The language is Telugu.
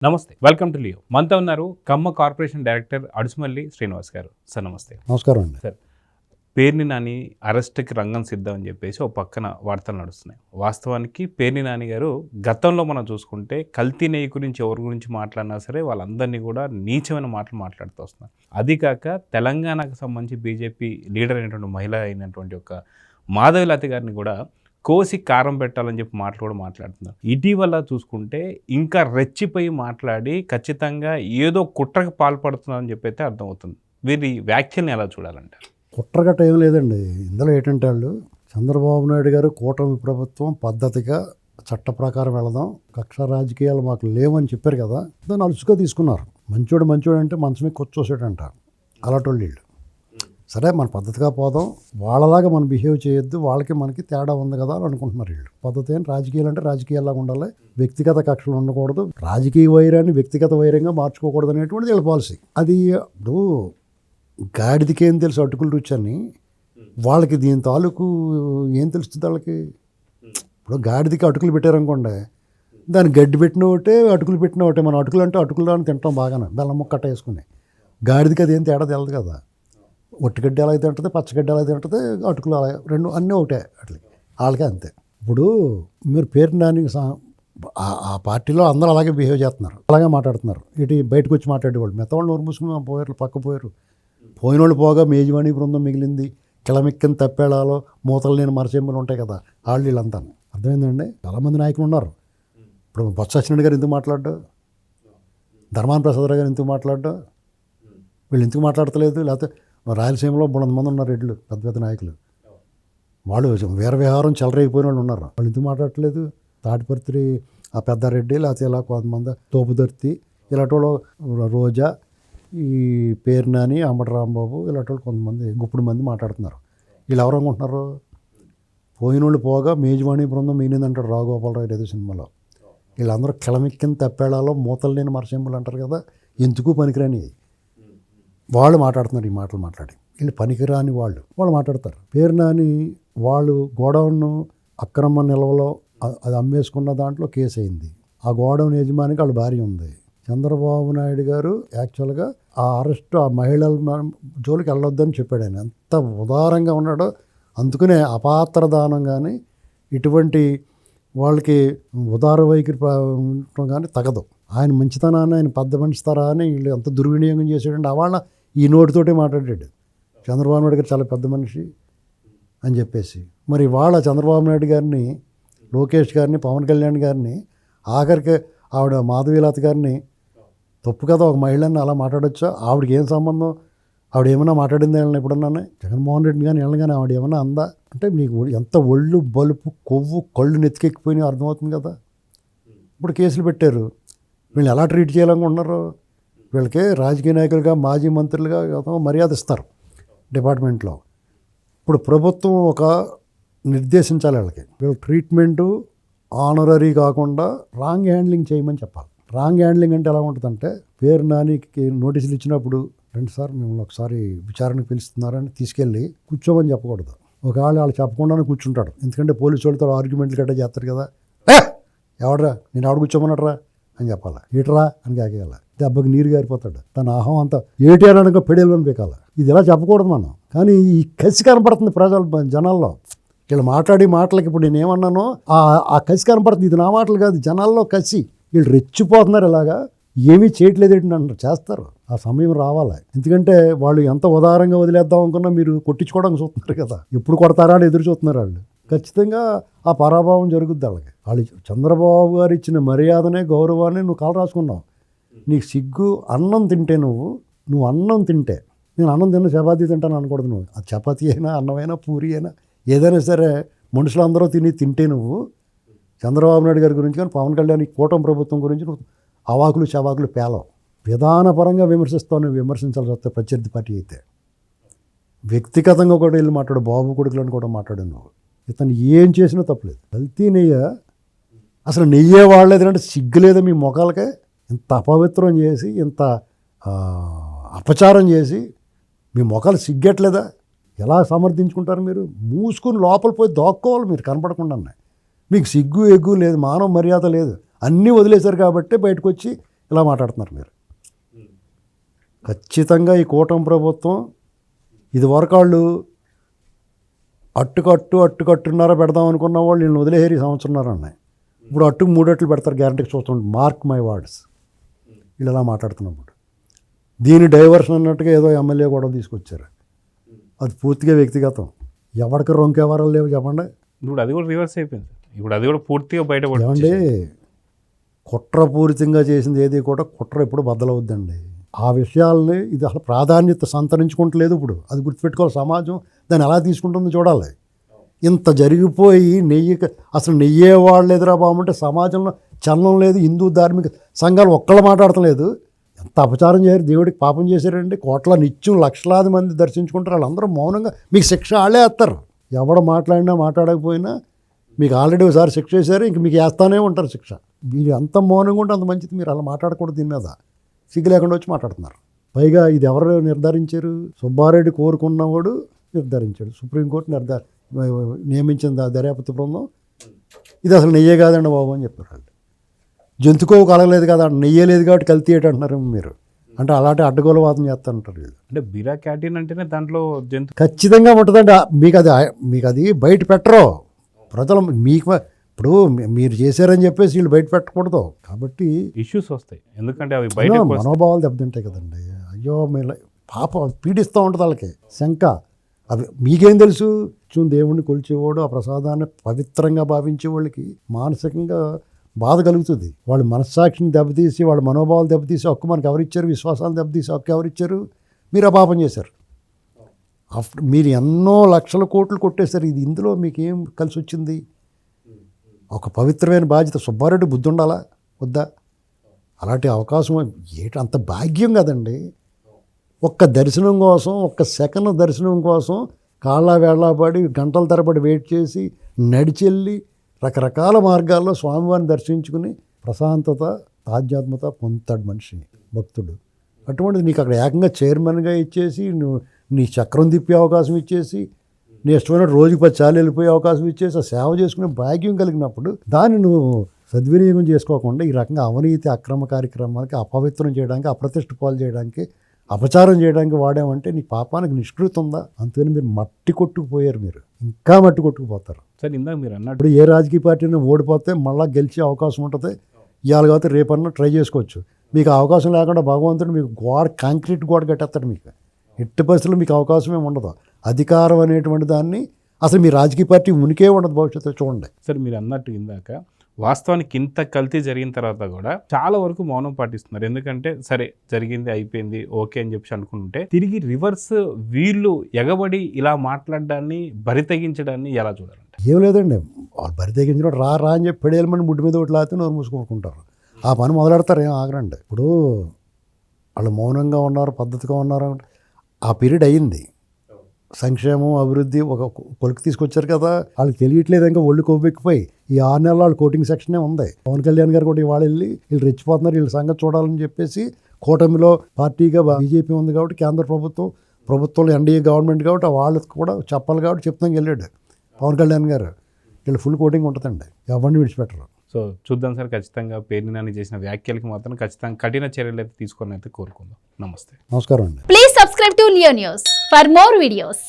నమస్తే, వెల్కమ్ టు లియో. మనతో ఉన్నారు కమ్మ కార్పొరేషన్ డైరెక్టర్ అడుసుమల్లి శ్రీనివాస్ గారు. సార్ నమస్తే. నమస్కారం అండి. సార్, పేర్ని నాని అరెస్ట్కి రంగం సిద్ధం అని చెప్పేసి ఒక పక్కన వార్తలు నడుస్తున్నాయి. వాస్తవానికి పేర్ని నాని గారు గతంలో మనం చూసుకుంటే కల్తీ నెయ్యి గురించి ఎవరి గురించి మాట్లాడినా సరే వాళ్ళందరినీ కూడా నీచమైన మాటలు మాట్లాడుతూ వస్తున్నారు. అది కాక తెలంగాణకు సంబంధించి బీజేపీ లీడర్ అయినటువంటి మహిళ అయినటువంటి ఒక మాధవిలత గారిని కూడా కోసి కారం పెట్టాలని చెప్పి మాటలు కూడా మాట్లాడుతున్నారు. ఇటీవల చూసుకుంటే ఇంకా రెచ్చిపోయి మాట్లాడి ఖచ్చితంగా ఏదో కుట్రకు పాల్పడుతున్నారని చెప్పి అయితే అర్థమవుతుంది. వీరి వ్యాఖ్యల్ని ఎలా చూడాలంటే? కుట్రగట్ట ఏం లేదండి. ఇందులో ఏంటంటే వాళ్ళు చంద్రబాబు నాయుడు గారు కూటమి ప్రభుత్వం పద్ధతిగా చట్ట ప్రకారం వెళదాం, కక్ష రాజకీయాలు మాకు లేవని చెప్పారు కదా, దాన్ని అలుసుగా తీసుకున్నారు. మంచోడు అంటే మంచమే కూర్చోసేటంట అలాంటి వీళ్ళు. సరే మన పద్ధతిగా పోదాం, వాళ్ళలాగా మనం బిహేవ్ చేయొద్దు, వాళ్ళకి మనకి తేడా ఉంది కదా అని అనుకుంటున్నారు వీళ్ళు. పద్ధతి ఏంటి? రాజకీయాలు అంటే రాజకీయాల్లాగా ఉండాలి, వ్యక్తిగత కక్షలు ఉండకూడదు, రాజకీయ వైరాన్ని వ్యక్తిగత వైరంగా మార్చుకోకూడదు అనేటువంటిది వీళ్ళ పాలసీ. అది ఇప్పుడు గాడిదికి ఏం తెలుసు అటుకులు రుచి అని, వాళ్ళకి దీని తాలూకు ఏం తెలుస్తుంది వాళ్ళకి? ఇప్పుడు గాడిదికి అటుకులు పెట్టారనుకోండి, దాన్ని గడ్డి పెట్టిన ఒకటే అటుకులు పెట్టిన ఒకటే. మనం అటుకులు అంటే అటుకులు అని తింటాం బాగానే, బెల్లం ముక్కట్ట వేసుకుని. గాడిదికి అది ఏం తేడా తెలదు కదా. ఒట్టిగడ్డి ఎలా అయితే ఉంటుంది, పచ్చగడ్డి ఎలా అయితే ఉంటుంది, అటుకులు అలా రెండు అన్నీ ఒకటే అట్లా వాళ్ళకే అంతే. ఇప్పుడు మీరు పేరు నాని ఆ పార్టీలో అందరూ అలాగే బిహేవ్ చేస్తున్నారు, అలాగే మాట్లాడుతున్నారు. ఇటు బయటకు వచ్చి మాట్లాడేవాళ్ళు మెత్తవాళ్ళు నోరు మూసుకుని పోయారు, పక్క పోయారు. పోయిన వాళ్ళు పోగా మేజవాణి బృందం మిగిలింది, కిలమిక్కిన తప్పేళాలో మూతలు లేని మరచెంబులు ఉంటాయి కదా, వాళ్ళు వీళ్ళంతా. అర్థమైందండి? చాలామంది నాయకులు ఉన్నారు. ఇప్పుడు బొత్స సత్యనారాయణ గారు ఎందుకు మాట్లాడ్డా, ధర్మాన ప్రసాదరావు గారు ఎందుకు మాట్లాడ్డా, వీళ్ళు ఎందుకు మాట్లాడతలేదు? లేకపోతే రాయలసీమలో 300 మంది ఉన్నారు రెడ్లు, పెద్ద పెద్ద నాయకులు. వాళ్ళు వీర విహారం చెలరైపోయిన వాళ్ళు ఉన్నారు, వాళ్ళు ఎందుకు మాట్లాడట్లేదు? తాటిపర్తి ఆ పెద్దారెడ్డి, లేకపోతే ఇలా కొంతమంది తోపుదర్తి, ఇలాంటి వాళ్ళు, రోజా, ఈ పేరు నాని, అంబటి రాంబాబు, ఇలాంటి వాళ్ళు కొంతమంది గుప్పుడు మంది మాట్లాడుతున్నారు. వీళ్ళు ఎవరు అనుకుంటున్నారు? పోయిన వాళ్ళు పోగా మేజవాణి బృందం మిగిలిందంటాడు రాఘగోపాలరావు ఏదో సినిమాలో. వీళ్ళందరూ కిలమిక్కిన తప్పేళాలో మూతలు లేని మరచెంబులు అంటారు కదా, ఎందుకు పనికిరాని వాళ్ళు మాట్లాడుతున్నారు. ఈ మాటలు మాట్లాడి వీళ్ళు పనికిరాని వాళ్ళు మాట్లాడతారు. పేరు నాని వాళ్ళు గోడౌన్ను అక్రమ నిల్వలో అది అమ్మేసుకున్న దాంట్లో కేసు అయింది. ఆ గోడౌన్ యజమానికి వాళ్ళ భార్య ఉంది. చంద్రబాబు నాయుడు గారు యాక్చువల్గా ఆ అరెస్ట్ ఆ మహిళల జోలికి వెళ్ళొద్దని చెప్పాడు. ఆయన ఎంత ఉదారంగా ఉన్నాడో, అందుకనే అపాత్ర దానం కానీ ఇటువంటి వాళ్ళకి ఉదార వైఖరి కానీ తగదు. ఆయన మంచితనాన్ని, ఆయన పెద్ద మనిషితరా అని వీళ్ళు ఎంత దుర్వినియోగం చేసాడంటే వాళ్ళ ఈ నోటితోటే మాట్లాడాడు. చంద్రబాబు నాయుడు గారు చాలా పెద్ద మనిషి అని చెప్పేసి. మరి వాళ్ళ చంద్రబాబు నాయుడు గారిని, లోకేష్ గారిని, పవన్ కళ్యాణ్ గారిని, ఆఖరికి ఆవిడ మాధవీలత గారిని, తప్పు కదా ఒక మహిళని అలా మాట్లాడొచ్చా? ఆవిడకి ఏం సంబంధం? ఆవిడ ఏమైనా మాట్లాడింది వీళ్ళని ఎప్పుడన్నా? జగన్మోహన్ రెడ్డి కానీ వీళ్ళని కానీ ఆవిడ ఏమైనా అందా? అంటే మీకు ఎంత ఒళ్ళు బలుపు కొవ్వు కళ్ళు నెత్తికెక్కిపోయినా అర్థమవుతుంది కదా. ఇప్పుడు కేసులు పెట్టారు, వీళ్ళు ఎలా ట్రీట్ చేయాలనుకుంటున్నారు? వీళ్ళకి రాజకీయ నాయకులుగా, మాజీ మంత్రులుగా మర్యాద ఇస్తారు డిపార్ట్మెంట్లో. ఇప్పుడు ప్రభుత్వం ఒక నిర్దేశించాలి వీళ్ళకి, వీళ్ళ ట్రీట్మెంటు ఆనరరీ కాకుండా రాంగ్ హ్యాండ్లింగ్ చేయమని చెప్పాలి. రాంగ్ హ్యాండ్లింగ్ అంటే ఎలా ఉంటుందంటే, పేరు నానికి నోటీసులు ఇచ్చినప్పుడు, రండి సార్ మిమ్మల్ని ఒకసారి విచారణకు పిలుస్తున్నారని తీసుకెళ్ళి కూర్చోమని చెప్పకూడదు. ఒకవేళ వాళ్ళు చెప్పకుండానే కూర్చుంటాడు, ఎందుకంటే పోలీసు వాళ్ళతో ఆర్గ్యుమెంట్లు గట్రా చేస్తారు కదా. ఎవడరా నేను ఆవిడ కూర్చోమన్నట్రా అని చెప్పాలి, ఏటరా అని కాకేయాలి. దెబ్బకి నీరు గారిపోతాడు, తన అహం అంతా ఏటి అనక పెడేలు అని పీకాలి. ఇది ఇలా చెప్పకూడదు మనం. కానీ ఈ కసి కనపడుతుంది జనాల్లో. వీళ్ళు మాట్లాడి మాటలకి ఇప్పుడు నేను ఏమన్నానో ఆ కసి కనపడుతుంది. ఇది నా మాటలు కాదు, జనాల్లో కసి. వీళ్ళు రెచ్చిపోతున్నారు, ఇలాగా ఏమీ చేయట్లేదు ఏంటి అంటారు, చేస్తారు. ఆ సమయం రావాలి. ఎందుకంటే వాళ్ళు ఎంత ఉదారంగా వదిలేద్దాం అనుకున్నా మీరు కొట్టించుకోవడానికి చూస్తున్నారు కదా, ఎప్పుడు కొడతారా అని ఎదురు చూస్తున్నారు వాళ్ళు. ఖచ్చితంగా ఆ పరాభావం జరుగుద్ది వాళ్ళకి. వాళ్ళు చంద్రబాబు గారు ఇచ్చిన మర్యాదనే, గౌరవాన్ని నువ్వు కాలు రాసుకున్నావు. నీకు సిగ్గు? అన్నం తింటే నువ్వు అన్నం తింటే, నేను అన్నం తిన్న చపాతీ తింటాను అనకూడదు. నువ్వు ఆ చపాతీ అయినా, అన్నమైనా, పూరి అయినా, ఏదైనా సరే మనుషులందరూ తింటే నువ్వు చంద్రబాబు నాయుడు గారి గురించి కానీ, పవన్ కళ్యాణ్ కూటమి ప్రభుత్వం గురించి నువ్వు అవాకులు చవాకులు పేలవు. విధానపరంగా విమర్శిస్తావు. నువ్వు విమర్శించాల్సి వస్తే ప్రత్యర్థి పార్టీ అయితే. వ్యక్తిగతంగా కూడా వెళ్ళి మాట్లాడు, బాబు కొడుకులను కూడా మాట్లాడు. నువ్వు ఇతను ఏం చేసినా తప్పలేదు. కల్తీ నెయ్య అసలు నెయ్యే వాడలేదంటే సిగ్గులేదా మీ మొఖాలకే? ఇంత అపవిత్రం చేసి, ఇంత అపచారం చేసి మీ మొఖాలు సిగ్గట్లేదా? ఎలా సమర్థించుకుంటారు మీరు? మూసుకుని లోపల పోయి దాక్కోవాలి మీరు కనపడకుండానే. మీకు సిగ్గు ఎగ్గు లేదు, మానవ మర్యాద లేదు, అన్నీ వదిలేశారు కాబట్టి బయటకు వచ్చి ఇలా మాట్లాడుతున్నారు మీరు. ఖచ్చితంగా ఈ కూటమి ప్రభుత్వం ఇదివరకు వాళ్ళు అట్టుకట్టున్నర పెడదాం అనుకున్న వాళ్ళు వీళ్ళని వదిలేరు ఈ సంవత్సరంన్నర ఉన్నాయి. ఇప్పుడు అట్టుకు 3 అట్లు పెడతారు గ్యారంటీకి చూస్తుంటే. Mark my words. వీళ్ళు ఇలా మాట్లాడుతున్నప్పుడు దీని డైవర్షన్ అన్నట్టుగా ఏదో ఎమ్మెల్యే కూడా తీసుకొచ్చారు. అది పూర్తిగా వ్యక్తిగతం. ఎవరికి రొంకెవరాలు లేవు చెప్పండి. ఇప్పుడు అది కూడా రివర్స్ అయిపోయింది. ఇప్పుడు అది కూడా పూర్తిగా బయట ఏమండి, కుట్రపూరితంగా చేసింది ఏది కూడా కుట్ర ఎప్పుడు బద్దలవుద్దండి. ఆ విషయాల్ని ఇది అసలు ప్రాధాన్యత సంతరించుకుంటలేదు. ఇప్పుడు అది గుర్తుపెట్టుకోవాలి. సమాజం దాన్ని ఎలా తీసుకుంటుందో చూడాలి. ఇంత జరిగిపోయి అసలు నెయ్యే వాళ్ళు ఎదురా బాగుంటే సమాజంలో చలనం లేదు. హిందూ ధార్మిక సంఘాలు ఒక్కళ్ళు మాట్లాడతలేదు. ఎంత అపచారం చేశారు, దేవుడికి పాపం చేశారండి. కోట్ల నిత్యం లక్షలాది మంది దర్శించుకుంటారు. వాళ్ళందరూ మౌనంగా మీకు శిక్ష వాళ్ళే వేస్తారు. ఎవడు మాట్లాడినా మాట్లాడకపోయినా మీకు ఆల్రెడీ ఒకసారి శిక్ష వేశారు, ఇంక మీకు వేస్తానే ఉంటారు శిక్ష. మీరు ఎంత మౌనంగా ఉంటే అంత మంచిది. మీరు అలా మాట్లాడకూడదు. దీని మీద సిగ్గు లేకుండా వచ్చి మాట్లాడుతున్నారు. పైగా ఇది ఎవరు నిర్ధారించారు? సుబ్బారెడ్డి కోరుకున్నవాడు నిర్ధారించాడు. సుప్రీంకోర్టు నియమించిన దర్యాప్తు బృందం ఇది అసలు నెయ్యే కాదండి బాబు అని చెప్పారు. వాళ్ళు జంతుకో కలగలేదు కదా, నెయ్యలేదు కాబట్టి కల్తీ అంటున్నారు మీరు. అంటే అలాంటి అడ్డగోలవాదం చేస్తారంటారు వీళ్ళు. అంటే బిరా క్యాటీన్ అంటేనే దాంట్లో జంతు ఖచ్చితంగా ఉంటుందండి. మీకు అది బయట పెట్టరు ప్రజలు. మీకు ఇప్పుడు మీరు చేశారని చెప్పేసి వీళ్ళు బయట పెట్టకూడదు. కాబట్టి ఇష్యూస్ వస్తాయి. ఎందుకంటే అవి బయట మనోభావాలు దెబ్బతింటాయి కదండి. అయ్యో మీరు పాప పీడిస్తూ ఉంటుంది వాళ్ళకి శంక. అవి మీకేం తెలుసు? దేవుణ్ణి కొలిచేవాడు, ఆ ప్రసాదాన్ని పవిత్రంగా భావించే వాళ్ళకి మానసికంగా బాధ కలుగుతుంది. వాళ్ళు మనస్సాక్షిని దెబ్బతీసి, వాళ్ళ మనోభావాలు దెబ్బతీసి హక్కు మనకు ఎవరిచ్చారు? విశ్వాసాలు దెబ్బతీసి హక్కు ఎవరిచ్చారు? మీరు ఆ పాపం చేశారు. మీరు ఎన్నో లక్షల కోట్లు కొట్టేశారు. ఇది ఇందులో మీకు ఏం కలిసి వచ్చింది? ఒక పవిత్రమైన బాధ్యత. సుబ్బారెడ్డి బుద్ధి ఉండాలా వద్దా? అలాంటి అవకాశం అంత భాగ్యం కదండి. ఒక్క దర్శనం కోసం, ఒక్క సెకండ్ దర్శనం కోసం కాళ్ళ వేళ్ళపడి గంటల తరబడి వెయిట్ చేసి నడిచెళ్ళి రకరకాల మార్గాల్లో స్వామివారిని దర్శించుకుని ప్రశాంతత, ఆధ్యాత్మత పొందుతాడు మనిషి, భక్తుడు. అటువంటిది నీకు అక్కడ ఏకంగా చైర్మన్గా ఇచ్చేసి, నీ చక్రం తిప్పే అవకాశం ఇచ్చేసి, నీ ఇష్టమైన రోజుకి 10 సార్లు వెళ్ళిపోయే అవకాశం ఇచ్చేసి ఆ సేవ చేసుకునే భాగ్యం కలిగినప్పుడు దాన్ని నువ్వు సద్వినియోగం చేసుకోకుండా ఈ రకంగా అవినీతి అక్రమ కార్యక్రమాలకి అపవిత్రం చేయడానికి, అప్రతిష్ట పాలు చేయడానికి, అపచారం చేయడానికి వాడామంటే నీ పాపానికి నిష్కృతి ఉందా? అంతేని మీరు మట్టి కొట్టుకుపోయారు. మీరు ఇంకా మట్టి కొట్టుకుపోతారు. సార్ ఇందాక మీరు అన్నట్టు ఇప్పుడు ఏ రాజకీయ పార్టీని ఓడిపోతే మళ్ళీ గెలిచే అవకాశం ఉంటుంది. ఇవాళ కాబట్టి రేపన్నా ట్రై చేసుకోవచ్చు. మీకు అవకాశం లేకుండా భగవంతుడు మీకు కాంక్రీట్ గోడ కట్టేస్తాడు. మీకు ఎట్టి పరిస్థితుల్లో మీకు అవకాశమే ఉండదు. అధికారం అనేటువంటి దాన్ని అసలు మీ రాజకీయ పార్టీ ఉనికే ఉండదు భవిష్యత్తు. చూడండి సార్, మీరు అన్నట్టు ఇందాక వాస్తవానికి ఇంత కల్తీ జరిగిన తర్వాత కూడా చాలా వరకు మౌనం పాటిస్తున్నారు. ఎందుకంటే సరే జరిగింది, అయిపోయింది, ఓకే అని చెప్పి అనుకుంటే తిరిగి రివర్స్ వీళ్ళు ఎగబడి ఇలా మాట్లాడడాన్ని, బరి తెగించడాన్ని ఎలా చూడాలంటే? ఏం లేదండి, వాళ్ళు బరి తెగించడం రా అని చెప్పి పెడేళ్ళమని ముడ్డు మీద ఒకటి లేకపోతే నోరు మూసుకుంటారు. ఆ పని మొదలెడతారు, ఏం ఆగరండి. ఇప్పుడు వాళ్ళు మౌనంగా ఉన్నారు, పద్ధతిగా ఉన్నారు. ఆ పీరియడ్ అయ్యింది. సంక్షేమం, అభివృద్ధి ఒక కొలికి తీసుకొచ్చారు కదా. వాళ్ళకి తెలియట్లేదు, ఇంకా ఒళ్ళు కొవ్వెక్కిపోయి ఈ 6 నెలల వాళ్ళు కోటింగ్ సెక్షనే ఉంది. పవన్ కళ్యాణ్ గారు కూడా ఇవాళ వెళ్ళి వీళ్ళు రెచ్చిపోతున్నారు, వీళ్ళ సంగతి చూడాలని చెప్పేసి కూటమిలో పార్టీగా బీజేపీ ఉంది కాబట్టి కేంద్ర ప్రభుత్వంలో ఎన్డీఏ గవర్నమెంట్ కాబట్టి వాళ్ళకి కూడా చెప్పాలి కాబట్టి చెప్తాం వెళ్ళాడు పవన్ కళ్యాణ్ గారు. వీళ్ళు ఫుల్ కోటింగ్ ఉంటుందండి, ఎవరిని విడిచిపెట్టరు. సో చూద్దాం సార్, ఖచ్చితంగా పేర్ని నాని చేసిన వ్యాఖ్యలకి మాత్రం ఖచ్చితంగా కఠిన చర్యలు అయితే తీసుకొని అయితే కోరుకుందాం. నమస్తే. నమస్కారం అండి. Please subscribe to Leo news for more videos.